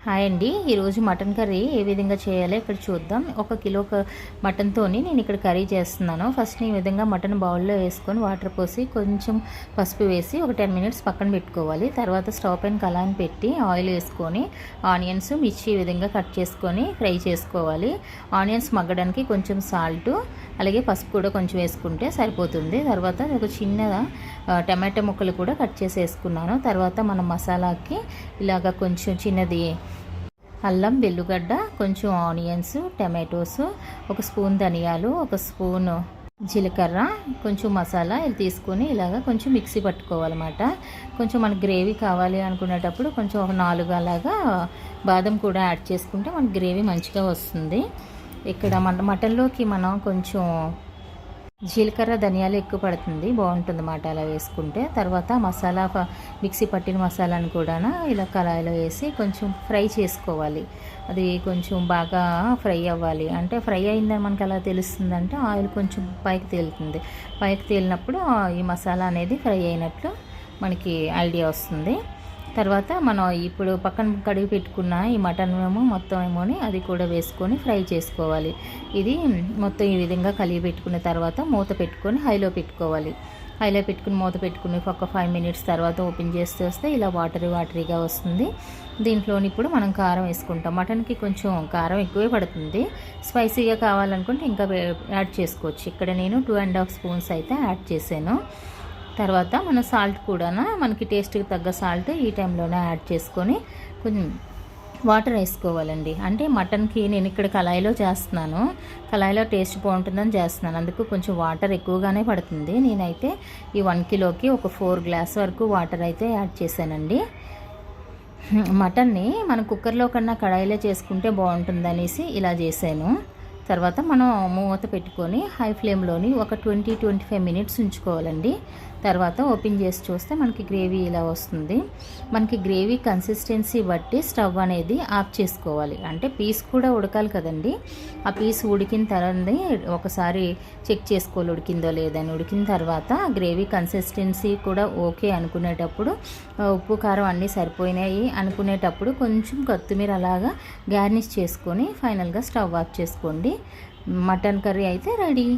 Hi అండి. ఈరోజు mutton curry ఏ విధంగా చేయాలో ఇక్కడ చూద్దాం. 1 కిలో మటన్తోని నేను ఇక్కడ కర్రీ చేస్తున్నాను. ఫస్ట్ ఈ విధంగా మటన్ బౌల్లో వేసుకొని వాటర్ పోసి కొంచెం పసుపు వేసి ఒక 10 మినిట్స్ పక్కన పెట్టుకోవాలి. తర్వాత స్టవ్ పైన కళాయిని పెట్టి ఆయిల్ వేసుకొని ఆనియన్స్ మిర్చి ఈ విధంగా కట్ చేసుకొని ఫ్రై చేసుకోవాలి. ఆనియన్స్ మగ్గడానికి కొంచెం సాల్ట్ అలాగే పసుపు కూడా కొంచెం వేసుకుంటే సరిపోతుంది. తర్వాత ఒక చిన్న టమాటా ముక్కలు కూడా కట్ చేసి వేసుకున్నాను. తర్వాత మనం మసాలాకి ఇలాగ కొంచెం చిన్నది అల్లం వెల్లుగడ్డ, కొంచెం ఆనియన్స్, టమాటోస్, 1 స్పూన్ ధనియాలు, 1 స్పూన్ జీలకర్ర, కొంచెం మసాలా ఇది తీసుకొని ఇలాగ కొంచెం మిక్సీ పట్టుకోవాలన్నమాట. కొంచెం మనకు గ్రేవీ కావాలి అనుకునేటప్పుడు కొంచెం ఒక 4 అలాగా బాదం కూడా యాడ్ చేసుకుంటే మనకు గ్రేవీ మంచిగా వస్తుంది. ఇక్కడ మటన్లోకి మనం కొంచెం జీలకర్ర ధనియాలు ఎక్కువ పడుతుంది, బాగుంటుంది అన్నమాట అలా వేసుకుంటే. తర్వాత మసాలా మిక్సీ పట్టిన మసాలాను కూడా ఇలా కళాయిలో వేసి కొంచెం ఫ్రై చేసుకోవాలి. అది కొంచెం బాగా ఫ్రై అవ్వాలి. అంటే ఫ్రై అయిందని మనకి ఎలా తెలుస్తుందంటే ఆయిల్ కొంచెం పైకి తేలుతుంది. పైకి తేలినప్పుడు ఈ మసాలా అనేది ఫ్రై అయినట్లు మనకి ఐడియా వస్తుంది. తర్వాత మనం ఇప్పుడు పక్కన కడిగి పెట్టుకున్న ఈ మటన్ మొత్తం ఏమోని అది కూడా వేసుకొని ఫ్రై చేసుకోవాలి. ఇది మొత్తం ఈ విధంగా కలిగి పెట్టుకున్న తర్వాత మూత పెట్టుకొని హైలో పెట్టుకోవాలి. హైలో పెట్టుకుని మూత పెట్టుకుని ఒక 5 మినిట్స్ తర్వాత ఓపెన్ చేస్తే వస్తే ఇలా వాటరీగా వస్తుంది. దీంట్లోని ఇప్పుడు మనం కారం వేసుకుంటాం. మటన్కి కొంచెం కారం ఎక్కువే పడుతుంది. స్పైసీగా కావాలనుకుంటే ఇంకా యాడ్ చేసుకోవచ్చు. ఇక్కడ నేను 2.5 స్పూన్స్ అయితే యాడ్ చేశాను. తర్వాత మన సాల్ట్ కూడా మనకి టేస్ట్కి తగ్గ సాల్ట్ ఈ టైంలోనే యాడ్ చేసుకొని కొంచెం వాటర్ వేసుకోవాలండి. అంటే మటన్కి నేను ఇక్కడ కళాయిలో చేస్తున్నాను, కళాయిలో టేస్ట్ బాగుంటుందని చేస్తున్నాను, అందుకు కొంచెం వాటర్ ఎక్కువగానే పడుతుంది. నేనైతే ఈ 1 కిలోకి ఒక 4 గ్లాస్ వరకు వాటర్ అయితే యాడ్ చేశానండి. మటన్ని మనం కుక్కర్లో కన్నా కళాయిలో చేసుకుంటే బాగుంటుందనేసి ఇలా చేశాను. తర్వాత మనం మూత పెట్టుకొని హై ఫ్లేమ్లోని ఒక 20-25 మినిట్స్ ఉంచుకోవాలండి. తర్వాత ఓపెన్ చేసి చూస్తే మనకి గ్రేవీ ఇలా వస్తుంది. మనకి గ్రేవీ కన్సిస్టెన్సీ బట్టి స్టవ్ అనేది ఆఫ్ చేసుకోవాలి. అంటే పీస్ కూడా ఉడకాలి కదండి. ఆ పీస్ ఉడికిన తర్వాత ఒకసారి చెక్ చేసుకోవాలి ఉడికిందో లేదని. ఉడికిన తర్వాత గ్రేవీ కన్సిస్టెన్సీ కూడా ఓకే అనుకునేటప్పుడు, ఉప్పు కారం అన్నీ సరిపోయినాయి అనుకునేటప్పుడు కొంచెం కొత్తిమీర అలాగా గార్నిష్ చేసుకొని ఫైనల్గా స్టవ్ ఆఫ్ చేసుకోండి. మటన్ కర్రీ అయితే రెడీ.